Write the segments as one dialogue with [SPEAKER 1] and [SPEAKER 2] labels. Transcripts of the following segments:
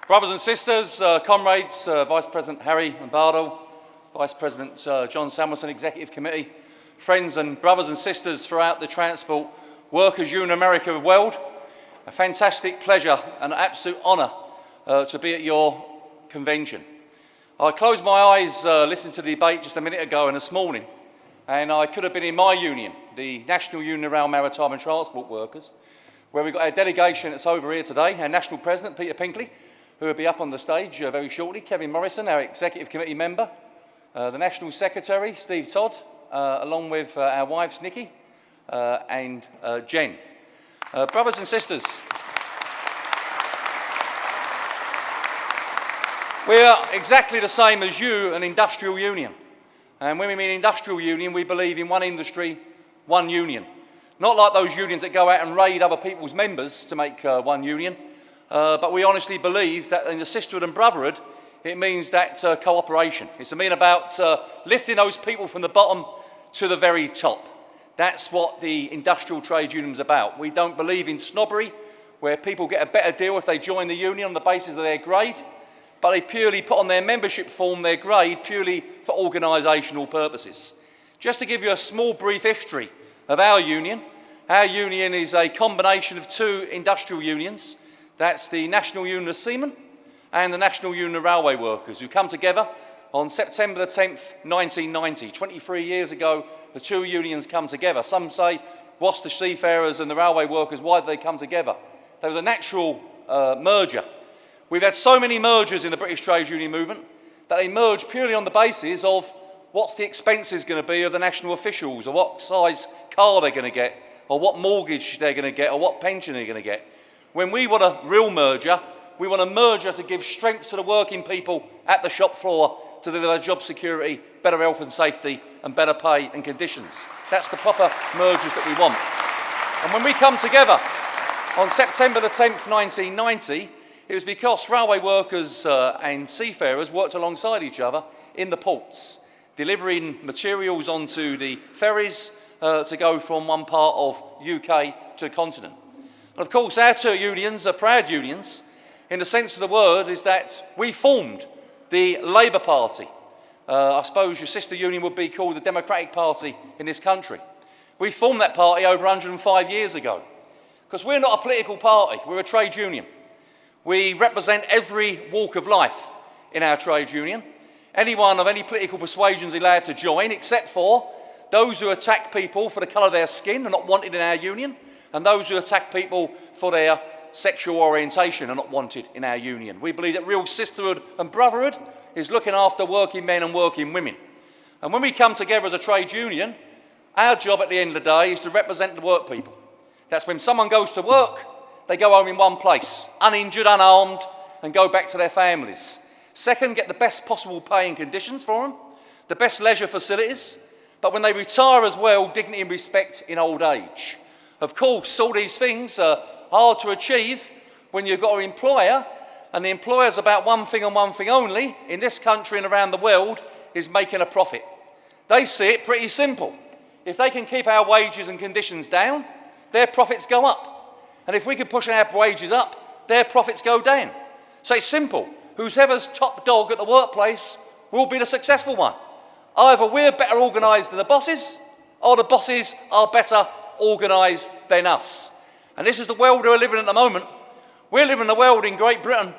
[SPEAKER 1] Brothers and sisters, comrades, Vice President Harry Lombardo, Vice President John Samuelson, Executive Committee, friends and brothers and sisters throughout the Transport Workers Union America world, a fantastic pleasure and an absolute honour to be at your convention. I closed my eyes listening to the debate just a minute ago and this morning, and I could have been in my union, the National Union of Rail, Maritime and Transport Workers, where we've got a delegation that's over here today, our National President, Peter Pinkley, who will be up on the stage very shortly, Kevin Morrison, our Executive Committee member, the National Secretary, Steve Todd, along with our wives, Nikki and Jen. Brothers and sisters, we are exactly the same as you, an industrial union. And when we mean industrial union, we believe in one industry, one union. Not like those unions that go out and raid other people's members to make one union. But we honestly believe that in the sisterhood and brotherhood, it means that cooperation. It's about lifting those people from the bottom to the very top. That's what the industrial trade union is about. We don't believe in snobbery, where people get a better deal if they join the union on the basis of their grade, but they purely put on their membership form their grade purely for organisational purposes. Just to give you a small brief history of our union is a combination of two industrial unions. That's the National Union of Seamen and the National Union of Railway Workers, who come together on September the 10th, 1990. 23 years ago, the two unions come together. Some say, what's the seafarers and the railway workers, why did they come together? There was a natural merger. We've had so many mergers in the British trade union movement that they merge purely on the basis of what's the expenses going to be of the national officials, or what size car they're going to get, or what mortgage they're going to get, or what pension they're going to get. When we want a real merger, we want a merger to give strength to the working people at the shop floor to deliver job security, better health and safety, and better pay and conditions. That's the proper mergers that we want. And when we come together on September the 10th, 1990, it was because railway workers and seafarers worked alongside each other in the ports, delivering materials onto the ferries to go from one part of UK to the continent. And of course, our two unions are proud unions, in the sense of the word, is that we formed the Labour Party. I suppose your sister union would be called the Democratic Party in this country. We formed that party over 105 years ago, because we're not a political party, we're a trade union. We represent every walk of life in our trade union. Anyone of any political persuasion is allowed to join, except for those who attack people for the colour of their skin are not wanted in our union, and those who attack people for their sexual orientation are not wanted in our union. We believe that real sisterhood and brotherhood is looking after working men and working women. And when we come together as a trade union, our job at the end of the day is to represent the work people. That's when someone goes to work, they go home in one place, uninjured, unarmed, and go back to their families. Second, get the best possible pay and conditions for them, the best leisure facilities, but when they retire as well, dignity and respect in old age. Of course, all these things are hard to achieve when you've got an employer, and the employer's about one thing and one thing only, in this country and around the world, is making a profit. They see it pretty simple. If they can keep our wages and conditions down, their profits go up. And if we can push our wages up, their profits go down. So it's simple. Whoever's top dog at the workplace will be the successful one. Either we're better organised than the bosses, or the bosses are better organised than us. And this is the world we're living in at the moment. We're living in a world in Great Britain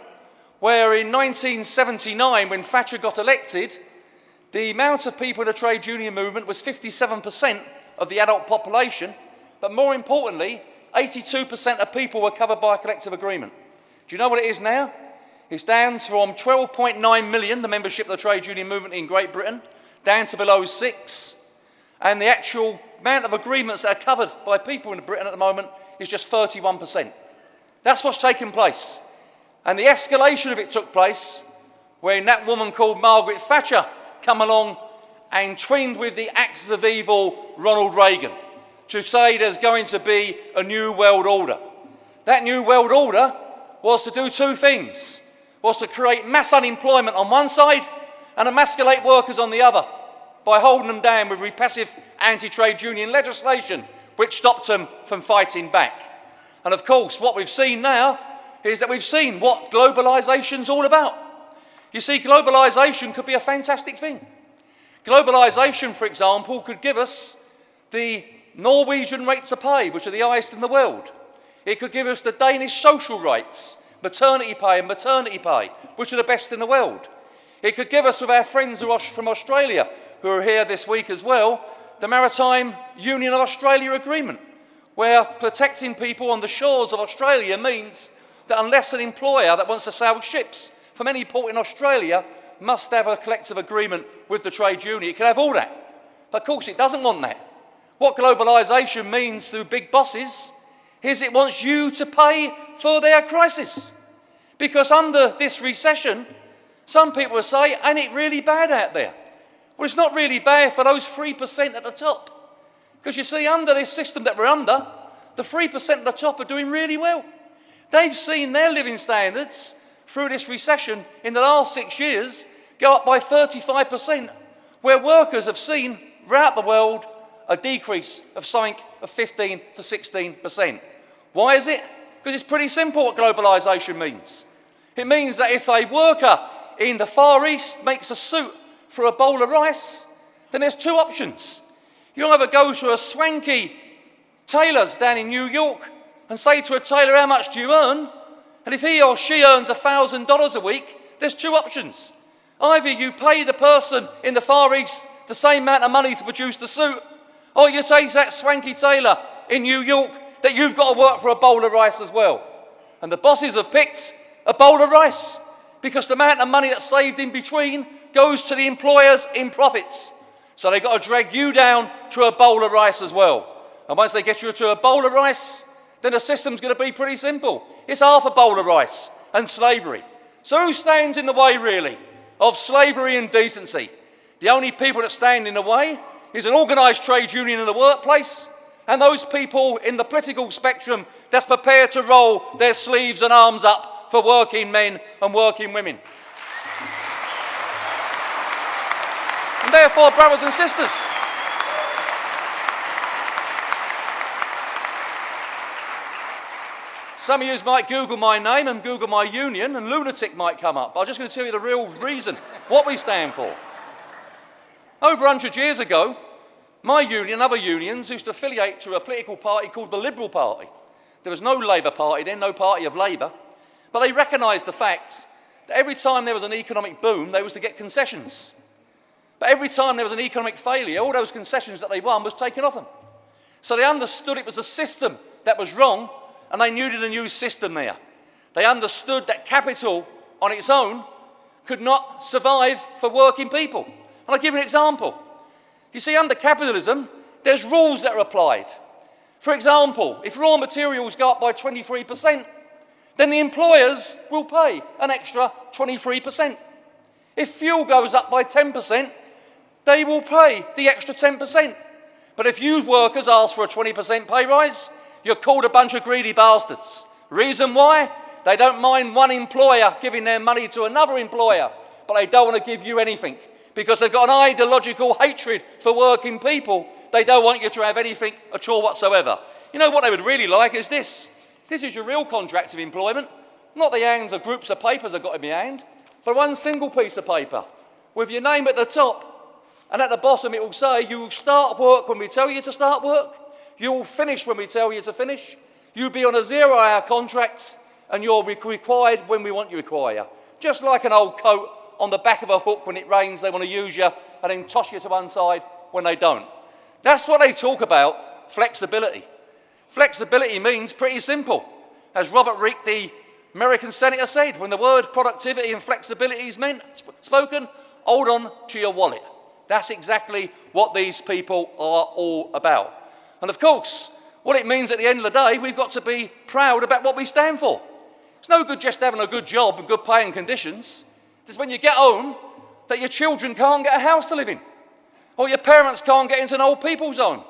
[SPEAKER 1] where in 1979, when Thatcher got elected, the amount of people in the trade union movement was 57% of the adult population, but more importantly, 82% of people were covered by a collective agreement. Do you know what it is now? It's down from 12.9 million, the membership of the trade union movement in Great Britain, down to below 6. And the actual amount of agreements that are covered by people in Britain at the moment is just 31%. That's what's taken place. And the escalation of it took place when that woman called Margaret Thatcher come along and twinned with the axis of evil Ronald Reagan to say there's going to be a new world order. That new world order was to do two things, was to create mass unemployment on one side and emasculate workers on the other by holding them down with repressive anti-trade union legislation which stopped them from fighting back. And of course, what we've seen now is that we've seen what globalisation's all about. You see, globalisation could be a fantastic thing. Globalisation, for example, could give us the Norwegian rates of pay, which are the highest in the world. It could give us the Danish social rights, maternity pay and maternity pay, which are the best in the world. It could give us, with our friends from Australia, who are here this week as well, the Maritime Union of Australia Agreement, where protecting people on the shores of Australia means that unless an employer that wants to sail ships from any port in Australia must have a collective agreement with the trade union, it can have all that. But of course it doesn't want that. What globalisation means to big bosses is it wants you to pay for their crisis. Because under this recession, some people will say, ain't it really bad out there? Well, it's not really bad for those 3% at the top. Because you see, under this system that we're under, the 3% at the top are doing really well. They've seen their living standards through this recession in the last 6 years go up by 35%, where workers have seen throughout the world a decrease of something of 15 to 16%. Why is it? Because it's pretty simple what globalisation means. It means that if a worker in the Far East makes a suit for a bowl of rice, then there's two options. You either go to a swanky tailor's down in New York and say to a tailor, how much do you earn? And if he or she earns $1,000 a week, there's two options. Either you pay the person in the Far East the same amount of money to produce the suit, or you say to that swanky tailor in New York that you've got to work for a bowl of rice as well. And the bosses have picked a bowl of rice because the amount of money that's saved in between goes to the employers in profits. So they've got to drag you down to a bowl of rice as well. And once they get you to a bowl of rice, then the system's going to be pretty simple. It's half a bowl of rice and slavery. So who stands in the way, really, of slavery and decency? The only people that stand in the way is an organised trade union in the workplace and those people in the political spectrum that's prepared to roll their sleeves and arms up for working men and working women. And therefore, brothers and sisters, some of you might Google my name and Google my union and lunatic might come up. But I'm just going to tell you the real reason, what we stand for. Over 100 years ago, my union and other unions used to affiliate to a political party called the Liberal Party. There was no Labour Party then, no party of Labour. But they recognised the fact that every time there was an economic boom, they was to get concessions. But every time there was an economic failure, all those concessions that they won was taken off them. So they understood it was a system that was wrong, and they needed a new system there. They understood that capital on its own could not survive for working people. And I'll give you an example. You see, under capitalism, there's rules that are applied. For example, if raw materials go up by 23%, then the employers will pay an extra 23%. If fuel goes up by 10%, they will pay the extra 10%. But if you workers ask for a 20% pay rise, you're called a bunch of greedy bastards. Reason why? They don't mind one employer giving their money to another employer, but they don't want to give you anything because they've got an ideological hatred for working people. They don't want you to have anything at all whatsoever. You know what they would really like is this. This is your real contract of employment, not the hands of groups of papers that got in my hand, but one single piece of paper with your name at the top, and at the bottom it will say you will start work when we tell you to start work, you will finish when we tell you to finish, you'll be on a 0-hour contract, and you're required when we want you to require. Just like an old coat on the back of a hook when it rains, they want to use you and then toss you to one side when they don't. That's what they talk about, flexibility. Flexibility means pretty simple. As Robert Reich, the American senator, said, when the word productivity and flexibility is spoken, hold on to your wallet. That's exactly what these people are all about. And of course, what it means at the end of the day, we've got to be proud about what we stand for. It's no good just having a good job and good pay and conditions. It's when you get home that your children can't get a house to live in, or your parents can't get into an old people's home,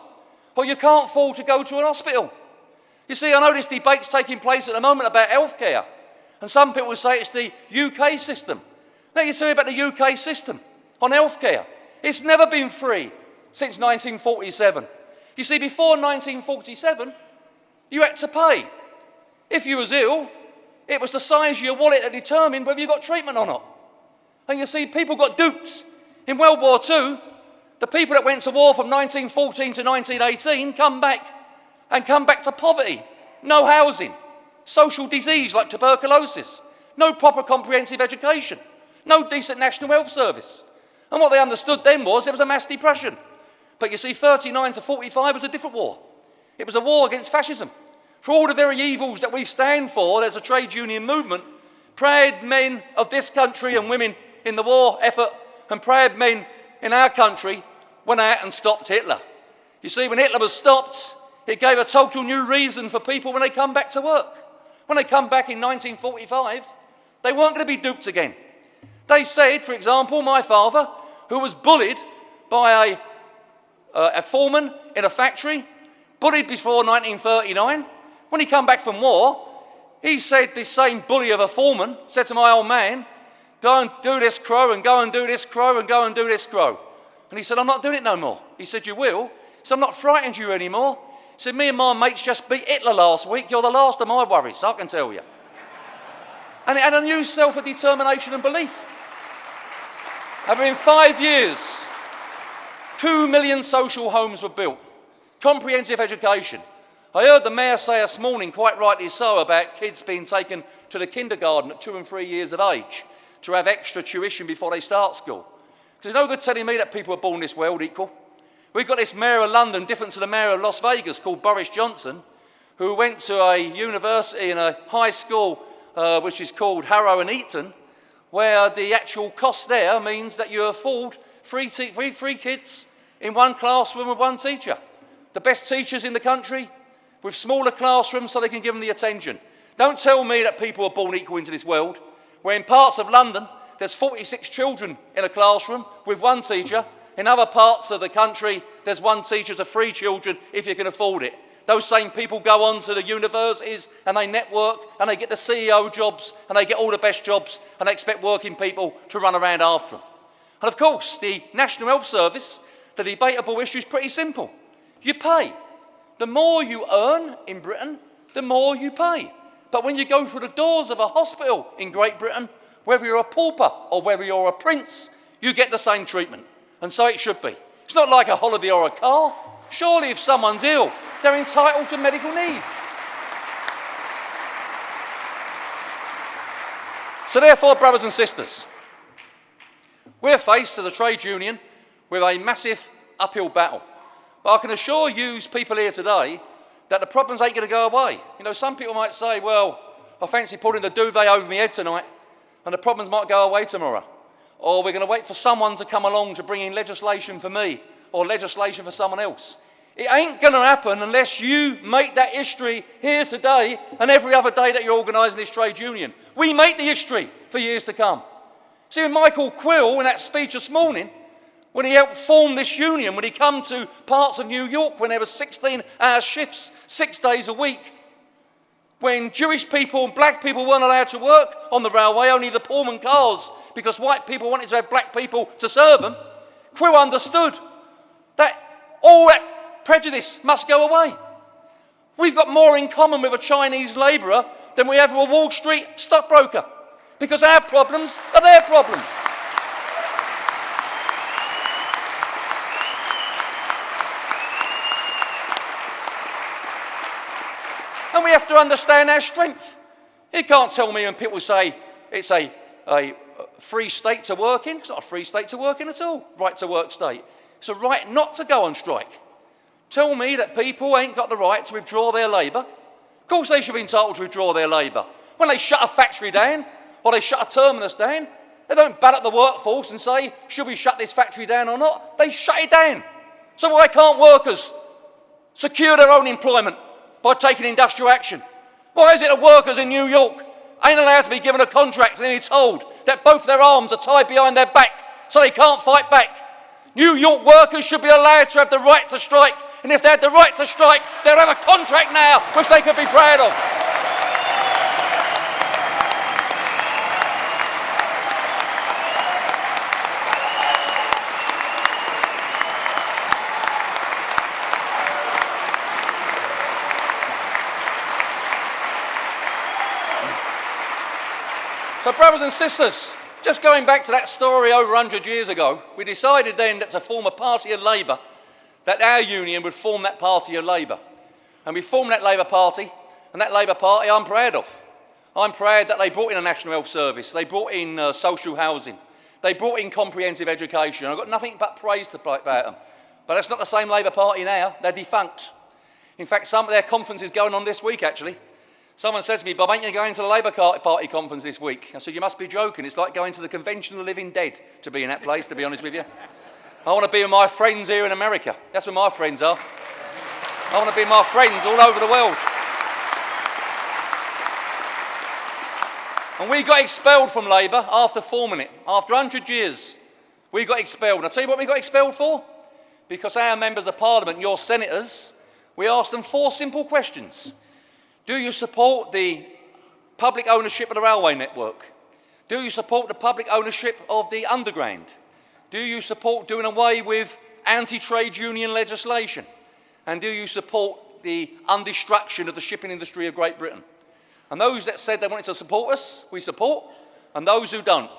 [SPEAKER 1] or you can't afford to go to an hospital. You see, I know this debate's taking place at the moment about healthcare, and some people say it's the UK system. Let me tell you about the UK system on healthcare. It's never been free since 1947. You see, before 1947, you had to pay. If you was ill, It was the size of your wallet that determined whether you got treatment or not. And you see, people got duped. In World War II, the people that went to war from 1914 to 1918 come back to poverty, no housing, social disease like tuberculosis, no proper comprehensive education, no decent national health service. And what they understood then was there was a mass depression. But you see, 39 to 45 was a different war. It was a war against fascism. For all the very evils that we stand for, there's a trade union movement. Proud men of this country and women in the war effort and proud men in our country went out and stopped Hitler. You see, when Hitler was stopped, it gave a total new reason for people when they come back to work. When they come back in 1945, they weren't going to be duped again. They said, for example, my father, who was bullied by a foreman in a factory, bullied before 1939, when he come back from war, he said, this same bully of a foreman said to my old man, go and do this, Crow, and go and do this, Crow, and go and do this, Crow. And he said, I'm not doing it no more. He said, you will? He said, I'm not frightened of you anymore. He said, me and my mates just beat Hitler last week. You're the last of my worries, I can tell you. And it had a new self of determination and belief. And within 5 years, 2 million social homes were built. Comprehensive education. I heard the mayor say this morning, quite rightly so, about kids being taken to the kindergarten at 2 and 3 years of age to have extra tuition before they start school. Because it's no good telling me that people are born in this world equal. We've got this mayor of London, different to the mayor of Las Vegas, called Boris Johnson, who went to a university and a high school which is called Harrow and Eton, where the actual cost there means that you afford three kids in one classroom with one teacher. The best teachers in the country with smaller classrooms so they can give them the attention. Don't tell me that people are born equal into this world, where in parts of London there's 46 children in a classroom with one teacher. In other parts of the country there's one teacher to 3 children if you can afford it. Those same people go on to the universities and they network and they get the CEO jobs and they get all the best jobs and they expect working people to run around after them. And of course, the National Health Service, the debatable issue is pretty simple. You pay. The more you earn in Britain, the more you pay. But when you go through the doors of a hospital in Great Britain, whether you're a pauper or whether you're a prince, you get the same treatment. And so it should be. It's not like a holiday or a car. Surely if someone's ill, they're entitled to medical need. So therefore, brothers and sisters, we're faced as a trade union with a massive uphill battle. But I can assure you people here today that the problems ain't going to go away. You know, some people might say, well, I fancy pulling the duvet over my head tonight and the problems might go away tomorrow. Or we're going to wait for someone to come along to bring in legislation for me or legislation for someone else. It ain't going to happen unless you make that history here today and every other day that you're organising this trade union. We make the history for years to come. See, when Michael Quill, in that speech this morning, when he helped form this union, when he come to parts of New York when there were 16-hour shifts, 6 days a week, when Jewish people and black people weren't allowed to work on the railway, only the Pullman cars, because white people wanted to have black people to serve them, Quill understood that all that prejudice must go away. We've got more in common with a Chinese labourer than we have with a Wall Street stockbroker, because our problems are their problems. And we have to understand our strength. You can't tell me when people say it's a free state to work in. It's not a free state to work in at all, right to work state. It's a right not to go on strike. Tell me that people ain't got the right to withdraw their labour. Of course they should be entitled to withdraw their labour. When they shut a factory down or they shut a terminus down, they don't ballot the workforce and say, should we shut this factory down or not? They shut it down. So why can't workers secure their own employment by taking industrial action? Why is it that workers in New York ain't allowed to be given a contract and they're told that both their arms are tied behind their back so they can't fight back? New York workers should be allowed to have the right to strike, and if they had the right to strike, they'd have a contract now which they could be proud of. brothers and sisters, just going back to that story over 100 years ago, we decided then that to form a party of Labour, that our union would form that party of Labour. And we formed that Labour Party, and that Labour Party I'm proud of. I'm proud that they brought in a National Health Service, they brought in social housing, they brought in comprehensive education. I've got nothing but praise to about them. But that's not the same Labour Party now, they're defunct. In fact, some of their conference is going on this week, actually. Someone said to me, Bob, ain't you going to the Labour Party conference this week? I said, you must be joking. It's like going to the Convention of the Living Dead to be in that place, to be honest with you. I want to be with my friends here in America. That's where my friends are. I want to be with my friends all over the world. And we got expelled from Labour after forming it. After 100 years, we got expelled. And I'll tell you what we got expelled for. Because our members of Parliament, your senators, we asked them 4 simple questions. Do you support the public ownership of the railway network? Do you support the public ownership of the underground? Do you support doing away with anti-trade union legislation? And do you support the undestruction of the shipping industry of Great Britain? And those that said they wanted to support us, we support, and those who don't.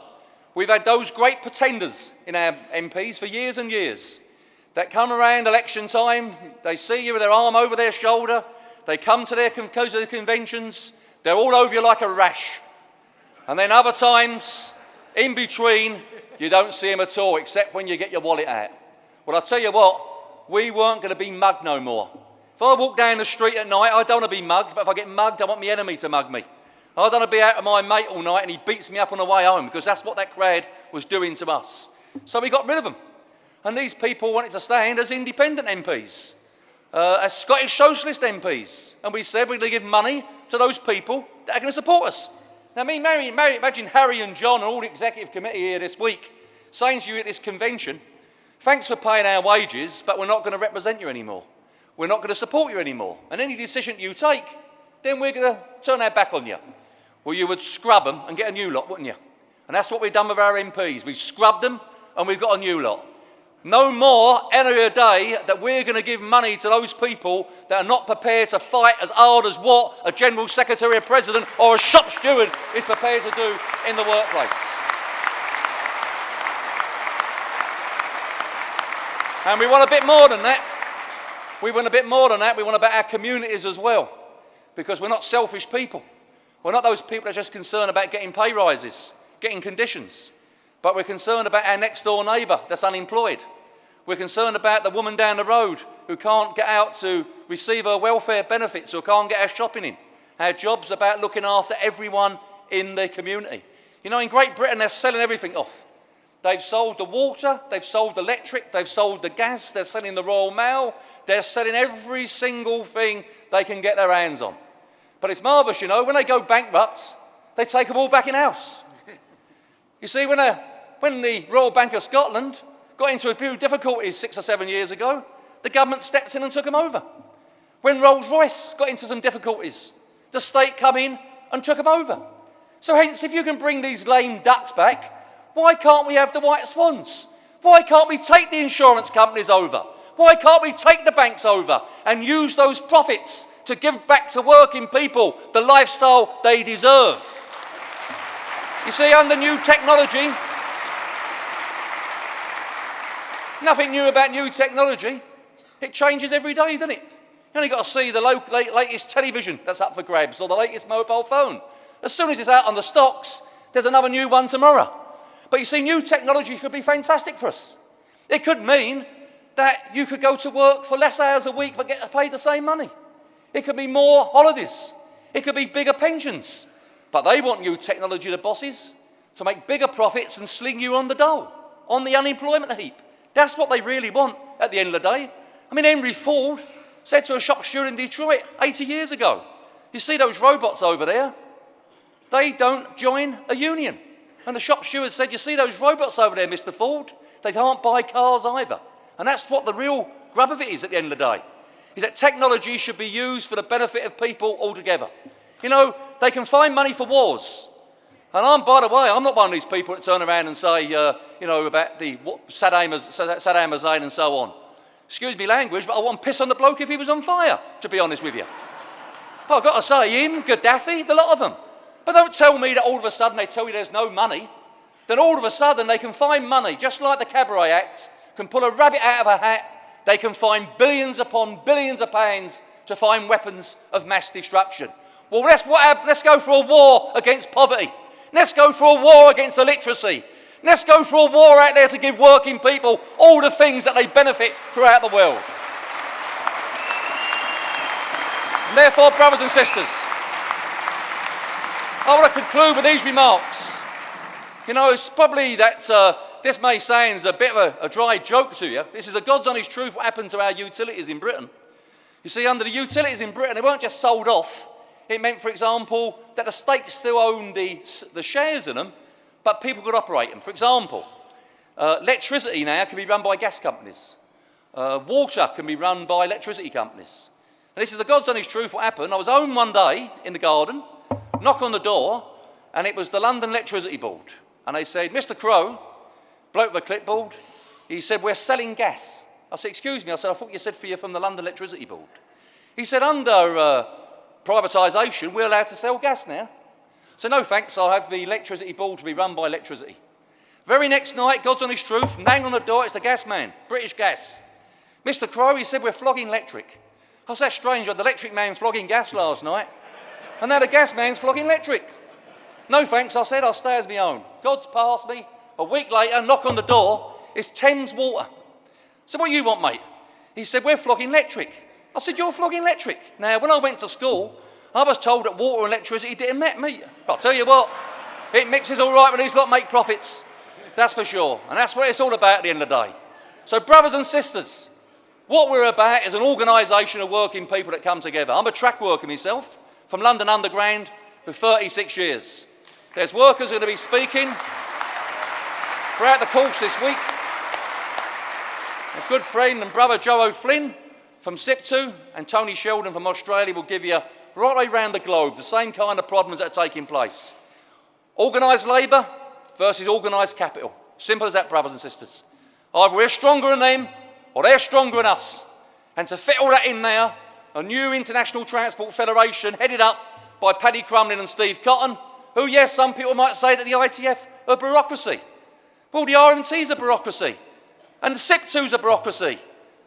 [SPEAKER 1] We've had those great pretenders in our MPs for years and years that come around election time, they see you with their arm over their shoulder, they come to their conventions, they're all over you like a rash. And then other times, in between, you don't see them at all, except when you get your wallet out. Well, I'll tell you what, we weren't going to be mugged no more. If I walk down the street at night, I don't want to be mugged, but if I get mugged, I want my enemy to mug me. I don't want to be out with my mate all night and he beats me up on the way home, because that's what that crowd was doing to us. So we got rid of them. And these people wanted to stand as independent MPs, as Scottish Socialist MPs. And we said we're going to give money to those people that are going to support us. Now, imagine Harry and John and all the executive committee here this week saying to you at this convention, thanks for paying our wages, but we're not going to represent you anymore. We're not going to support you anymore. And any decision you take, then we're going to turn our back on you. Well, you would scrub them and get a new lot, wouldn't you? And that's what we've done with our MPs. We've scrubbed them and we've got a new lot. No more any day that we're going to give money to those people that are not prepared to fight as hard as what a General Secretary or President or a shop steward is prepared to do in the workplace. And we want a bit more than that. We want a bit more than that. We want about our communities as well. Because we're not selfish people. We're not those people that are just concerned about getting pay rises, getting conditions. But we're concerned about our next door neighbour that's unemployed. We're concerned about the woman down the road who can't get out to receive her welfare benefits or can't get her shopping in. Our job's about looking after everyone in the community. You know, in Great Britain, they're selling everything off. They've sold the water, they've sold the electric, they've sold the gas, they're selling the Royal Mail, they're selling every single thing they can get their hands on. But it's marvellous, you know, when they go bankrupt, they take them all back in-house. You see, when the Royal Bank of Scotland got into a few difficulties 6 or 7 years ago, the government stepped in and took them over. When Rolls-Royce got into some difficulties, the state come in and took them over. So hence, if you can bring these lame ducks back, why can't we have the white swans? Why can't we take the insurance companies over? Why can't we take the banks over and use those profits to give back to working people the lifestyle they deserve? You see, under new technology, nothing new about new technology. It changes every day, doesn't it? You only got to see the latest television that's up for grabs or the latest mobile phone. As soon as it's out on the stocks, there's another new one tomorrow. But you see, new technology could be fantastic for us. It could mean that you could go to work for less hours a week but get paid the same money. It could be more holidays. It could be bigger pensions. But they want new technology, the bosses, to make bigger profits and sling you on the dole, on the unemployment heap. That's what they really want at the end of the day. I mean, Henry Ford said to a shop steward in Detroit 80 years ago, you see those robots over there? They don't join a union. And the shop steward said, you see those robots over there, Mr. Ford? They can't buy cars either. And that's what the real grub of it is at the end of the day, is that technology should be used for the benefit of people altogether. You know, they can find money for wars. And by the way, I'm not one of these people that turn around and say, about the Saddam Hussein and so on. Excuse me language, but I wouldn't piss on the bloke if he was on fire, to be honest with you. But I've got to say, him, Gaddafi, the lot of them. But don't tell me that all of a sudden they tell you there's no money. Then all of a sudden they can find money, just like the Cabaret Act, can pull a rabbit out of a hat. They can find billions upon billions of pounds to find weapons of mass destruction. Well, let's go for a war against poverty. Let's go for a war against illiteracy. Let's go for a war out there to give working people all the things that they benefit throughout the world. And therefore, brothers and sisters, I want to conclude with these remarks. You know, it's probably that this may sound a bit of a dry joke to you. This is the God's honest truth what happened to our utilities in Britain. You see, under the utilities in Britain, they weren't just sold off. It meant, for example, that the state still owned the shares in them, but people could operate them. For example, electricity now can be run by gas companies. Water can be run by electricity companies. And this is the God's honest truth what happened. I was home one day in the garden, knock on the door, and it was the London Electricity Board. And they said, Mr. Crowe, bloke with a clipboard, he said, we're selling gas. I said, excuse me. I said, I thought you said you're from the London Electricity Board. He said, under privatisation, we're allowed to sell gas now. So no thanks, I'll have the electricity board to be run by electricity. Very next night, God's honest truth, bang on the door, it's the gas man, British Gas. Mr. Crowe, he said, we're flogging electric. I said, that's strange, I had the electric man flogging gas last night, and now the gas man's flogging electric. No thanks, I said, I'll stay as my own. God's passed me. A week later, knock on the door, it's Thames Water. So what do you want, mate? He said, we're flogging electric. I said, you're flogging electric. Now, when I went to school, I was told that water and electricity didn't meet. But I'll tell you what, it mixes all right when these lot make profits. That's for sure. And that's what it's all about at the end of the day. So, brothers and sisters, what we're about is an organisation of working people that come together. I'm a track worker myself, from London Underground for 36 years. There's workers who are going to be speaking throughout the course this week. A good friend and brother, Joe O'Flynn, from SIP2, and Tony Sheldon from Australia will give you right around the globe the same kind of problems that are taking place. Organised labour versus organised capital. Simple as that, brothers and sisters. Either we're stronger than them or they're stronger than us. And to fit all that in there, a new International Transport Federation headed up by Paddy Crumlin and Steve Cotton, who, yes, some people might say that the ITF are bureaucracy. Well, the RMT's a bureaucracy, and the SIP2's a bureaucracy,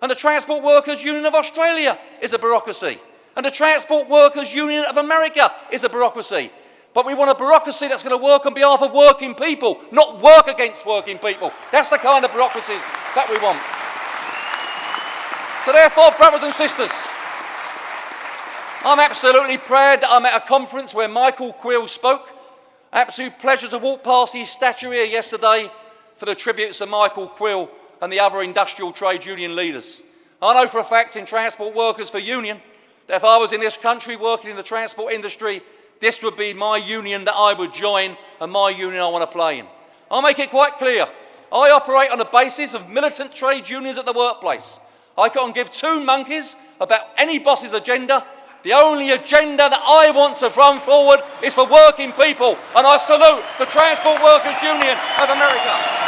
[SPEAKER 1] and the Transport Workers Union of Australia is a bureaucracy, and the Transport Workers Union of America is a bureaucracy. But we want a bureaucracy that's going to work on behalf of working people, not work against working people. That's the kind of bureaucracies that we want. So therefore, brothers and sisters, I'm absolutely proud that I'm at a conference where Michael Quill spoke. Absolute pleasure to walk past his statue here yesterday for the tributes to Michael Quill and the other industrial trade union leaders. I know for a fact in Transport Workers for Union that if I was in this country working in the transport industry, this would be my union that I would join and my union I want to play in. I'll make it quite clear. I operate on the basis of militant trade unions at the workplace. I can't give two monkeys about any boss's agenda. The only agenda that I want to run forward is for working people, and I salute the Transport Workers Union of America.